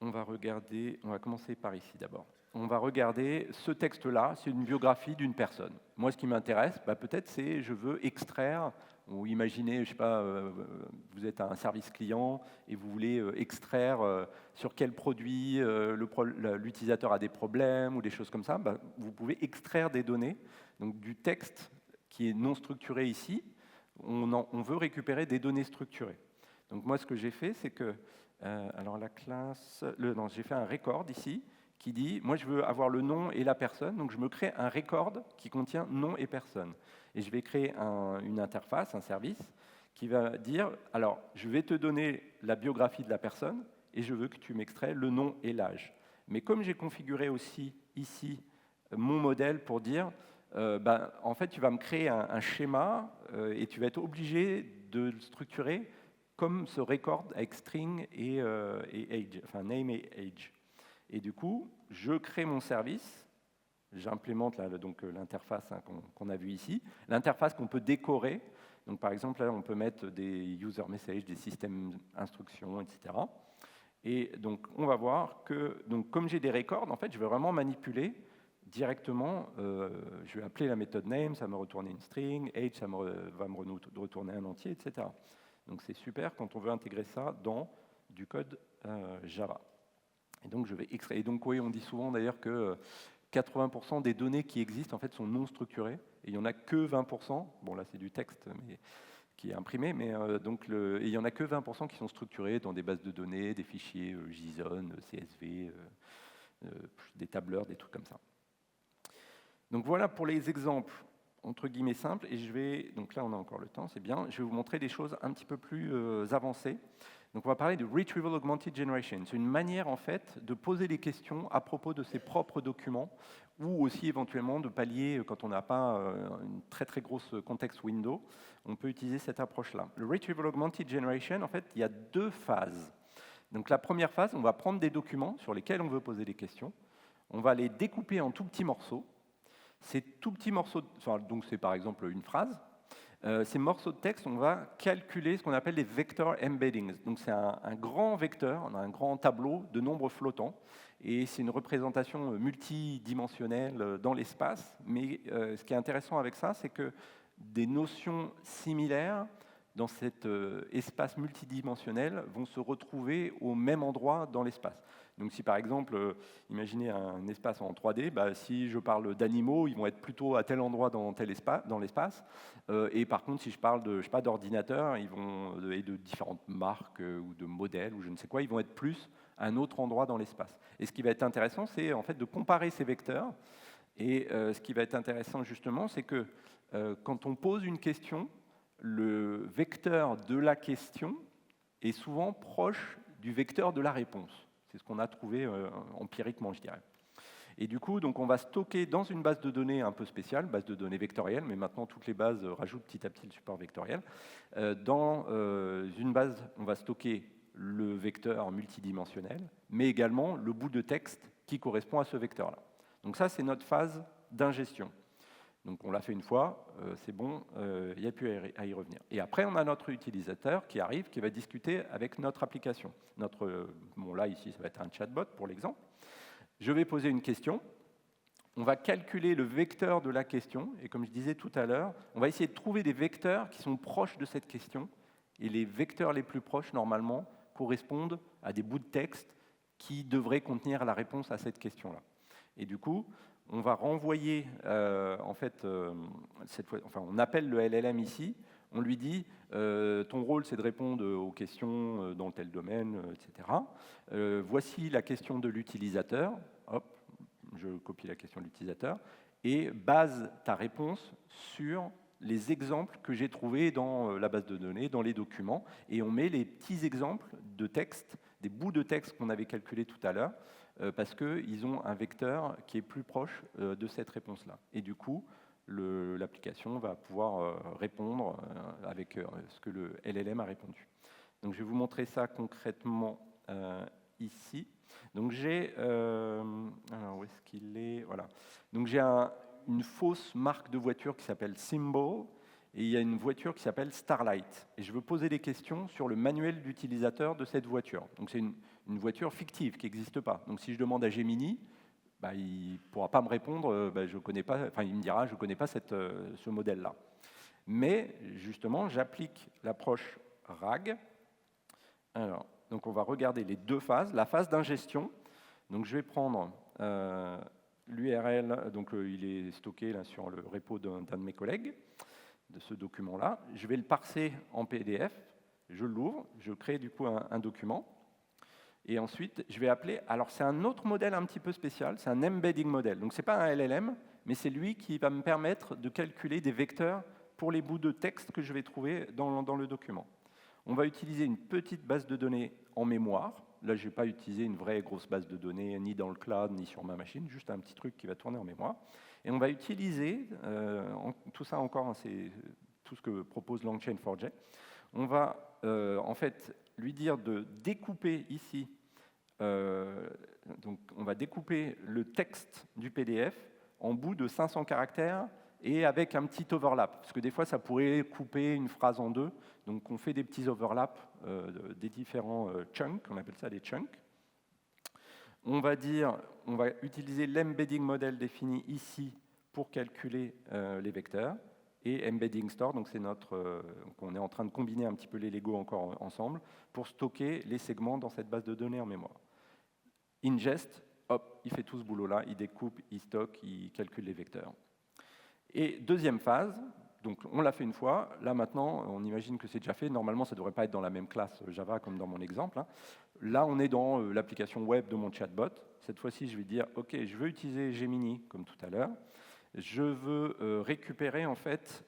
on va commencer par ici d'abord. On va regarder ce texte-là, c'est une biographie d'une personne. Moi, ce qui m'intéresse, peut-être, c'est je veux extraire, ou imaginez, je ne sais pas, vous êtes un service client et vous voulez extraire sur quel produit l'utilisateur a des problèmes ou des choses comme ça, vous pouvez extraire des données, donc du texte qui est non structuré ici. On veut récupérer des données structurées. Donc moi, ce que j'ai fait, c'est que, alors la classe, j'ai fait un record ici qui dit, moi je veux avoir le nom et la personne, donc je me crée un record qui contient nom et personne. Et je vais créer une interface, un service, qui va dire, alors, je vais te donner la biographie de la personne, et je veux que tu m'extrais le nom et l'âge. Mais comme j'ai configuré aussi ici mon modèle pour dire, en fait, tu vas me créer un schéma et tu vas être obligé de le structurer comme ce record avec string et age, enfin name et age. Et du coup, je crée mon service, j'implémente donc l'interface qu'on a vue ici, l'interface qu'on peut décorer. Donc par exemple, là, on peut mettre des user messages, des systèmes instructions, etc. Et donc, on va voir que, donc, comme j'ai des records, en fait, je vais vraiment manipuler directement. Je vais appeler la méthode name, ça va me retourner une string, age, ça va me retourner un entier, etc. Donc, c'est super quand on veut intégrer ça dans du code Java. Et donc, je vais extraire. Et donc, oui, on dit souvent d'ailleurs que 80% des données qui existent en fait sont non structurées. Et il n'y en a que 20%. Bon, là, c'est du texte, mais qui est imprimé, mais et il n'y en a que 20% qui sont structurés dans des bases de données, des fichiers JSON, CSV, des tableurs, des trucs comme ça. Donc voilà pour les exemples entre guillemets simples, et donc là on a encore le temps, c'est bien, je vais vous montrer des choses un petit peu plus avancées. Donc on va parler de Retrieval Augmented Generation. C'est une manière en fait de poser des questions à propos de ses propres documents, ou aussi éventuellement de pallier quand on n'a pas une très très grosse contexte window, on peut utiliser cette approche-là. Le Retrieval Augmented Generation, en fait, il y a deux phases. Donc la première phase, on va prendre des documents sur lesquels on veut poser des questions, on va les découper en tout petits morceaux. Ces tout petits morceaux, donc c'est par exemple une phrase, ces morceaux de texte, on va calculer ce qu'on appelle les vector embeddings. Donc c'est un grand vecteur, on a un grand tableau de nombres flottants, et c'est une représentation multidimensionnelle dans l'espace. Mais ce qui est intéressant avec ça, c'est que des notions similaires dans cet espace multidimensionnel vont se retrouver au même endroit dans l'espace. Donc si par exemple, imaginez un espace en 3D, si je parle d'animaux, ils vont être plutôt à tel endroit dans l'espace. Et par contre, si je parle d'ordinateurs, et de différentes marques ou de modèles ou je ne sais quoi, ils vont être plus à un autre endroit dans l'espace. Et ce qui va être intéressant, c'est en fait de comparer ces vecteurs. Et ce qui va être intéressant justement, c'est que quand on pose une question, le vecteur de la question est souvent proche du vecteur de la réponse. C'est ce qu'on a trouvé empiriquement, je dirais. Et du coup, donc, on va stocker dans une base de données un peu spéciale, base de données vectorielle, mais maintenant toutes les bases rajoutent petit à petit le support vectoriel. Dans une base, on va stocker le vecteur multidimensionnel, mais également le bout de texte qui correspond à ce vecteur-là. Donc ça, c'est notre phase d'ingestion. Donc on l'a fait une fois, c'est bon, il n'y a plus à y revenir. Et après, on a notre utilisateur qui arrive, qui va discuter avec notre application. Là, ici, ça va être un chatbot pour l'exemple. Je vais poser une question. On va calculer le vecteur de la question. Et comme je disais tout à l'heure, on va essayer de trouver des vecteurs qui sont proches de cette question. Et les vecteurs les plus proches, normalement, correspondent à des bouts de texte qui devraient contenir la réponse à cette question-là. Et du coup, on va renvoyer, cette fois, on appelle le LLM ici, on lui dit ton rôle c'est de répondre aux questions dans tel domaine, etc. Voici la question de l'utilisateur, hop, je copie la question de l'utilisateur, et base ta réponse sur les exemples que j'ai trouvés dans la base de données, dans les documents, et on met les petits exemples de texte, des bouts de texte qu'on avait calculés tout à l'heure, parce qu'ils ont un vecteur qui est plus proche de cette réponse-là. Et du coup, l'application va pouvoir répondre avec ce que le LLM a répondu. Donc je vais vous montrer ça concrètement ici. Donc j'ai... alors où est-ce qu'il est? Voilà. Donc j'ai une fausse marque de voiture qui s'appelle Symbol, et il y a une voiture qui s'appelle Starlight. Et je veux poser des questions sur le manuel d'utilisateur de cette voiture. Donc c'est une voiture fictive qui n'existe pas. Donc si je demande à Gemini, il ne pourra pas me répondre, je connais pas, il me dira, je ne connais pas ce modèle-là. Mais justement, j'applique l'approche RAG. Alors, donc on va regarder les deux phases. La phase d'ingestion, donc je vais prendre l'URL, donc il est stocké là, sur le repo d'un de mes collègues, de ce document-là. Je vais le parser en PDF, je l'ouvre, je crée du coup un document. Et ensuite, je vais appeler... Alors, c'est un autre modèle un petit peu spécial, c'est un embedding model. Donc, ce n'est pas un LLM, mais c'est lui qui va me permettre de calculer des vecteurs pour les bouts de texte que je vais trouver dans le document. On va utiliser une petite base de données en mémoire. Là, je n'ai pas utilisé une vraie grosse base de données, ni dans le cloud, ni sur ma machine, juste un petit truc qui va tourner en mémoire. Et on va utiliser, tout ça encore, hein, c'est tout ce que propose LangChain4j. On va en fait lui dire de découper ici, donc on va découper le texte du PDF en bouts de 500 caractères et avec un petit overlap, parce que des fois ça pourrait couper une phrase en deux, donc on fait des petits overlaps des différents chunks, on appelle ça des chunks. On va utiliser l'embedding model défini ici pour calculer les vecteurs, et embedding store, donc c'est on est en train de combiner un petit peu les Lego encore ensemble pour stocker les segments dans cette base de données en mémoire. Ingest, hop, il fait tout ce boulot-là, il découpe, il stocke, il calcule les vecteurs. Et deuxième phase, donc on l'a fait une fois, là maintenant on imagine que c'est déjà fait, normalement ça ne devrait pas être dans la même classe Java comme dans mon exemple. Hein. Là on est dans l'application web de mon chatbot, cette fois-ci je vais dire ok, je veux utiliser Gemini comme tout à l'heure, je veux récupérer en fait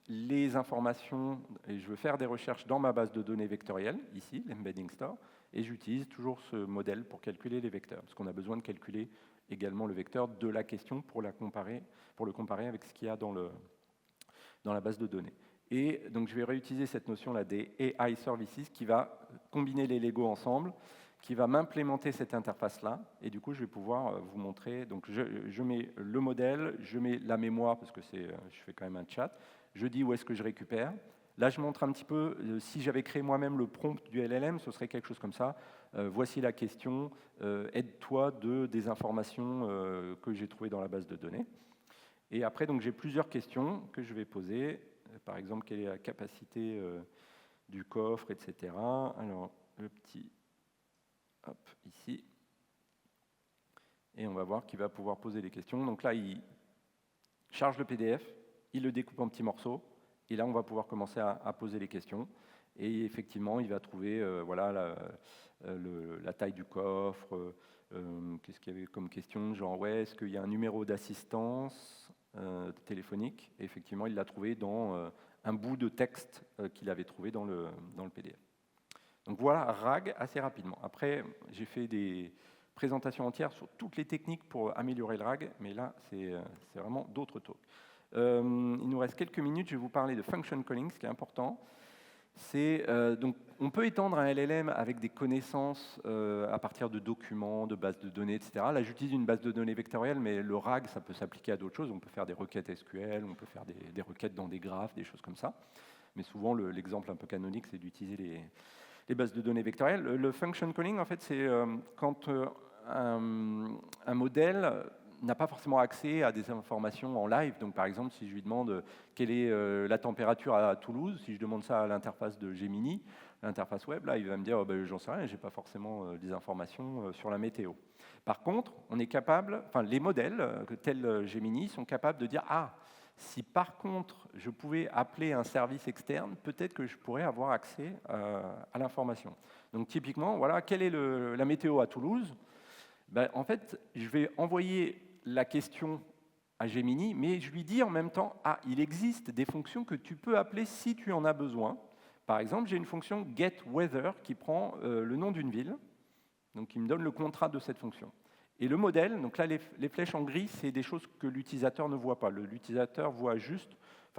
les informations et je veux faire des recherches dans ma base de données vectorielle, ici l'embedding store, et j'utilise toujours ce modèle pour calculer les vecteurs, parce qu'on a besoin de calculer également le vecteur de la question pour le comparer avec ce qu'il y a dans la base de données. Et donc je vais réutiliser cette notion-là des AI Services qui va combiner les Lego ensemble, qui va m'implémenter cette interface-là, et du coup je vais pouvoir vous montrer, donc je mets le modèle, je mets la mémoire, parce que je fais quand même un chat, je dis où est-ce que je récupère. Là je montre un petit peu, si j'avais créé moi-même le prompt du LLM, ce serait quelque chose comme ça, voici la question, aide-toi des informations que j'ai trouvées dans la base de données. Et après, donc j'ai plusieurs questions que je vais poser, par exemple, quelle est la capacité du coffre, etc. Alors, le petit... Hop, ici. Et on va voir qu'il va pouvoir poser des questions. Donc là, il charge le PDF, il le découpe en petits morceaux, et là, on va pouvoir commencer à poser les questions. Et effectivement, il va trouver voilà, la taille du coffre, qu'est-ce qu'il y avait comme question, genre, ouais, est-ce qu'il y a un numéro d'assistance téléphonique? Et effectivement, il l'a trouvé dans un bout de texte qu'il avait trouvé dans le PDF. Donc voilà, RAG assez rapidement. Après, j'ai fait des présentations entières sur toutes les techniques pour améliorer le RAG, mais là, c'est vraiment d'autres talks. Il nous reste quelques minutes, je vais vous parler de function calling, ce qui est important. Donc, on peut étendre un LLM avec des connaissances à partir de documents, de bases de données, etc. Là, j'utilise une base de données vectorielle, mais le RAG, ça peut s'appliquer à d'autres choses. On peut faire des requêtes SQL, on peut faire des requêtes dans des graphes, des choses comme ça. Mais souvent, l'exemple un peu canonique, c'est d'utiliser les bases de données vectorielles. Le function calling, en fait, c'est quand un modèle n'a pas forcément accès à des informations en live. Donc, par exemple, si je lui demande quelle est la température à Toulouse, si je demande ça à l'interface de Gemini, l'interface web, là, il va me dire, oh, ben, j'en sais rien, j'ai pas forcément des informations sur la météo. Par contre, on est capable, enfin, les modèles tels Gemini sont capables de dire, ah, si par contre je pouvais appeler un service externe, peut-être que je pourrais avoir accès à l'information. Donc typiquement, voilà, quelle est la météo à Toulouse? Ben, en fait, je vais envoyer la question à Gemini, mais je lui dis en même temps, ah, il existe des fonctions que tu peux appeler si tu en as besoin. Par exemple, j'ai une fonction getWeather qui prend le nom d'une ville, donc qui me donne le contrat de cette fonction. Et le modèle, donc là les flèches en gris, c'est des choses que l'utilisateur ne voit pas. L'utilisateur voit juste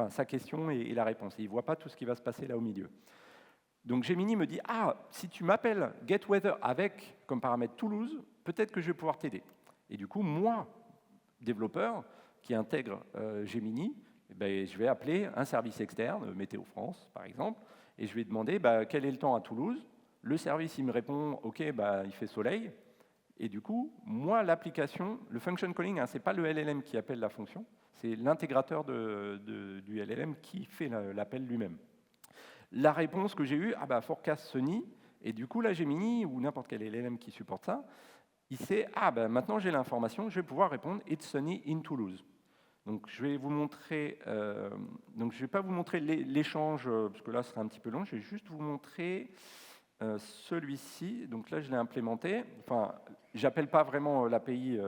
sa question et la réponse. Et il ne voit pas tout ce qui va se passer là au milieu. Donc Gemini me dit, ah, si tu m'appelles getWeather avec comme paramètre Toulouse, peut-être que je vais pouvoir t'aider. Et du coup, moi, développeur qui intègre Gemini, ben, je vais appeler un service externe, Météo France par exemple, et je vais demander quel est le temps à Toulouse. Le service, il me répond, ok, il fait soleil. Et du coup, moi, l'application, le function calling, ce n'est pas le LLM qui appelle la fonction, c'est l'intégrateur du LLM qui fait l'appel lui-même. La réponse que j'ai eue, forecast sunny, et du coup, la Gemini, ou n'importe quel LLM qui supporte ça, il sait, maintenant j'ai l'information, je vais pouvoir répondre « It's sunny in Toulouse ». Donc je vais vous montrer, donc je ne vais pas vous montrer l'échange, parce que là, ce sera un petit peu long, je vais juste vous montrer celui-ci. Donc là, je l'ai implémenté. Enfin, j'appelle pas vraiment l'API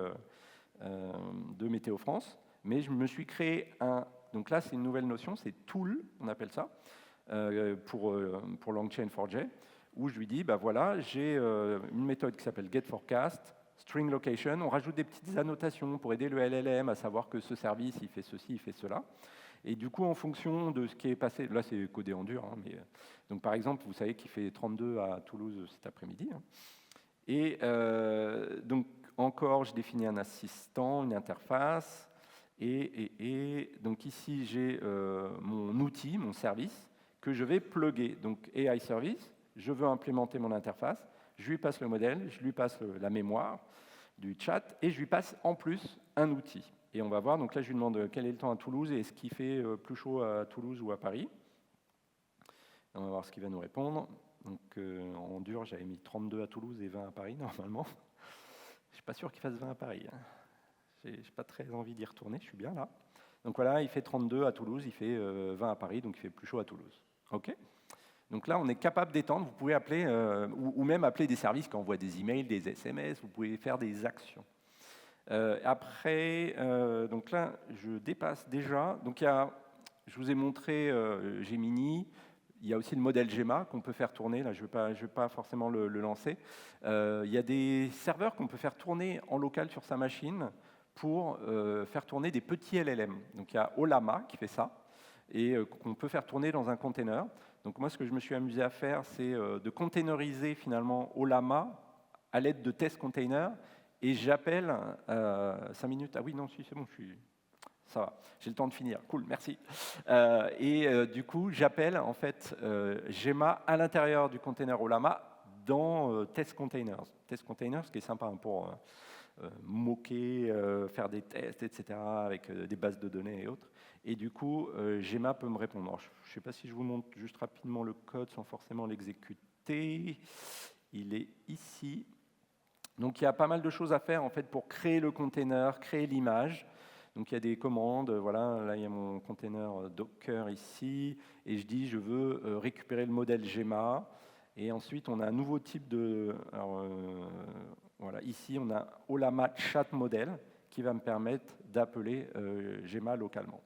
de Météo France, mais je me suis créé un Donc là, c'est une nouvelle notion, c'est tool, on appelle ça, pour LangChain4j, où je lui dis, bah voilà, j'ai une méthode qui s'appelle getForecast, string location, on rajoute des petites annotations pour aider le LLM à savoir que ce service, il fait ceci, il fait cela. Et du coup, en fonction de ce qui est passé, là c'est codé en dur, hein, mais, donc par exemple, vous savez qu'il fait 32 à Toulouse cet après-midi. Hein. Et donc encore, je définis un assistant, une interface, et donc ici j'ai mon outil, mon service, que je vais plugger. Donc AI Service, je veux implémenter mon interface, je lui passe le modèle, je lui passe la mémoire du chat, et je lui passe en plus un outil. Et on va voir, donc là je lui demande quel est le temps à Toulouse et est-ce qu'il fait plus chaud à Toulouse ou à Paris. On va voir ce qu'il va nous répondre. Donc en dur, j'avais mis 32 à Toulouse et 20 à Paris normalement. Je ne suis pas sûr qu'il fasse 20 à Paris. Hein. Je n'ai pas très envie d'y retourner, je suis bien là. Donc voilà, il fait 32 à Toulouse, il fait 20 à Paris, donc il fait plus chaud à Toulouse. OK ? Donc là, on est capable d'étendre, vous pouvez appeler, ou même appeler des services qui envoient des emails, des SMS, vous pouvez faire des actions. Après, donc là, je dépasse déjà. Donc je vous ai montré Gemini. Il y a aussi le modèle Gemma qu'on peut faire tourner. Là, je ne vais pas forcément le lancer. Il y a des serveurs qu'on peut faire tourner en local sur sa machine pour faire tourner des petits LLM. Donc il y a Ollama qui fait ça et qu'on peut faire tourner dans un container. Donc moi, ce que je me suis amusé à faire, c'est de containeriser finalement Ollama à l'aide de test container. Et j'appelle 5 minutes. Ah oui, non, si, c'est bon, ça va, j'ai le temps de finir. Cool, merci. Du coup, j'appelle en fait Gemma à l'intérieur du container Ollama dans test containers. Test containers, ce qui est sympa hein, pour moquer, faire des tests, etc., avec des bases de données et autres. Et du coup, Gemma peut me répondre. Alors, je ne sais pas si je vous montre juste rapidement le code sans forcément l'exécuter. Il est ici. Donc il y a pas mal de choses à faire en fait pour créer le container, créer l'image. Donc il y a des commandes, voilà, là il y a mon container Docker ici, et je dis je veux récupérer le modèle Gemma, et ensuite on a un nouveau type de, alors, voilà, ici on a Ollama Chat Model qui va me permettre d'appeler Gemma localement.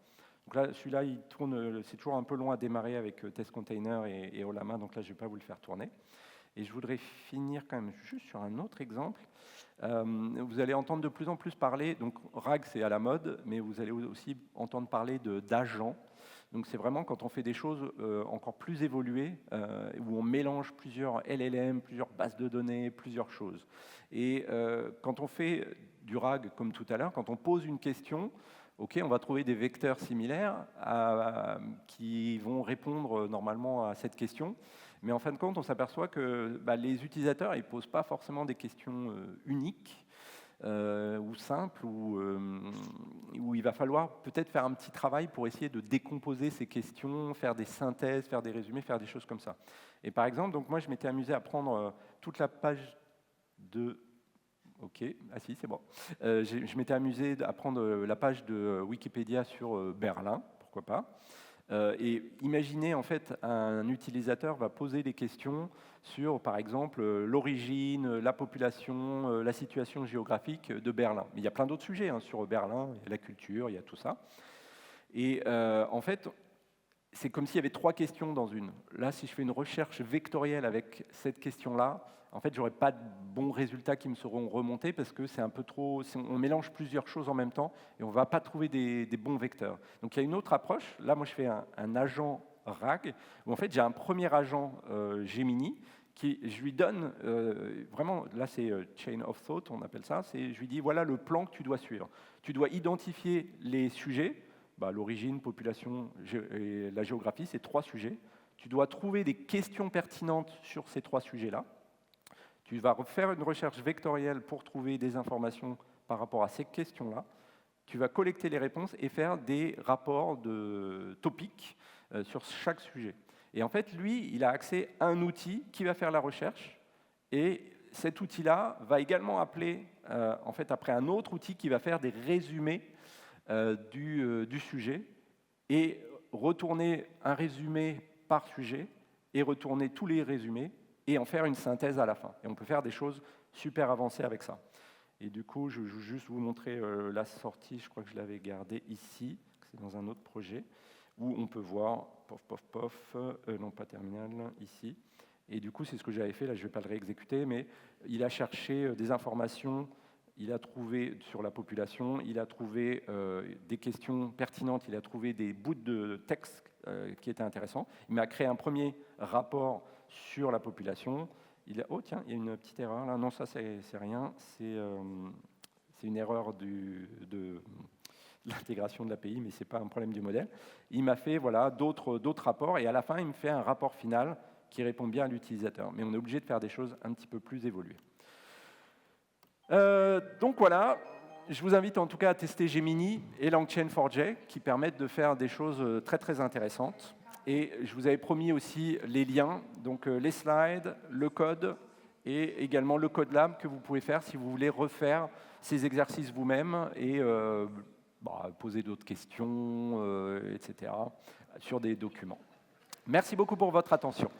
Donc là celui-là il tourne, c'est toujours un peu long à démarrer avec test container et Ollama, donc là je ne vais pas vous le faire tourner. Et je voudrais finir quand même juste sur un autre exemple. Vous allez entendre de plus en plus parler, donc RAG c'est à la mode, mais vous allez aussi entendre parler d'agents. Donc c'est vraiment quand on fait des choses encore plus évoluées, où on mélange plusieurs LLM, plusieurs bases de données, plusieurs choses. Et quand on fait du RAG comme tout à l'heure, quand on pose une question, ok, on va trouver des vecteurs similaires qui vont répondre normalement à cette question. Mais en fin de compte, on s'aperçoit que les utilisateurs ne posent pas forcément des questions uniques ou simples, où il va falloir peut-être faire un petit travail pour essayer de décomposer ces questions, faire des synthèses, faire des résumés, faire des choses comme ça. Et par exemple, donc moi, je m'étais amusé à prendre toute la page de... Ok, ah si, c'est bon. Je m'étais amusé à prendre la page de Wikipédia sur Berlin, pourquoi pas. Et imaginez en fait un utilisateur va poser des questions sur par exemple l'origine, la population, la situation géographique de Berlin. Mais il y a plein d'autres sujets hein, sur Berlin, il y a la culture, il y a tout ça. Et en fait, c'est comme s'il y avait 3 questions dans une. Là, si je fais une recherche vectorielle avec cette question-là, en fait, j'aurai pas de bons résultats qui me seront remontés parce que c'est un peu trop. On mélange plusieurs choses en même temps et on ne va pas trouver des bons vecteurs. Donc, il y a une autre approche. Là, moi, je fais un agent RAG où en fait, j'ai un premier agent Gemini qui, je lui donne vraiment. Là, c'est chain of thought, on appelle ça. Je lui dis voilà le plan que tu dois suivre. Tu dois identifier les sujets. L'origine, population et la géographie, c'est 3 sujets. Tu dois trouver des questions pertinentes sur ces 3 sujets-là. Tu vas faire une recherche vectorielle pour trouver des informations par rapport à ces questions-là. Tu vas collecter les réponses et faire des rapports de topics sur chaque sujet. Et en fait, lui, il a accès à un outil qui va faire la recherche. Et cet outil-là va également appeler, en fait, après un autre outil qui va faire des résumés du sujet et retourner un résumé par sujet et retourner tous les résumés et en faire une synthèse à la fin. Et on peut faire des choses super avancées avec ça. Et du coup, je vais juste vous montrer la sortie, je crois que je l'avais gardée ici, c'est dans un autre projet, où on peut voir, non pas terminal, ici. Et du coup, c'est ce que j'avais fait, là je ne vais pas le réexécuter, mais il a cherché des informations, il a trouvé sur la population, il a trouvé des questions pertinentes, il a trouvé des bouts de texte qui étaient intéressants. Il m'a créé un premier rapport sur la population. Oh tiens, il y a une petite erreur là, non ça c'est rien, c'est une erreur de l'intégration de l'API, mais ce n'est pas un problème du modèle. Il m'a fait voilà, d'autres rapports, et à la fin, il me fait un rapport final qui répond bien à l'utilisateur. Mais on est obligé de faire des choses un petit peu plus évoluées. Donc voilà, je vous invite en tout cas à tester Gemini et LangChain4j, qui permettent de faire des choses très très intéressantes. Et je vous avais promis aussi les liens, donc les slides, le code, et également le Code Lab que vous pouvez faire si vous voulez refaire ces exercices vous-même et poser d'autres questions, etc., sur des documents. Merci beaucoup pour votre attention.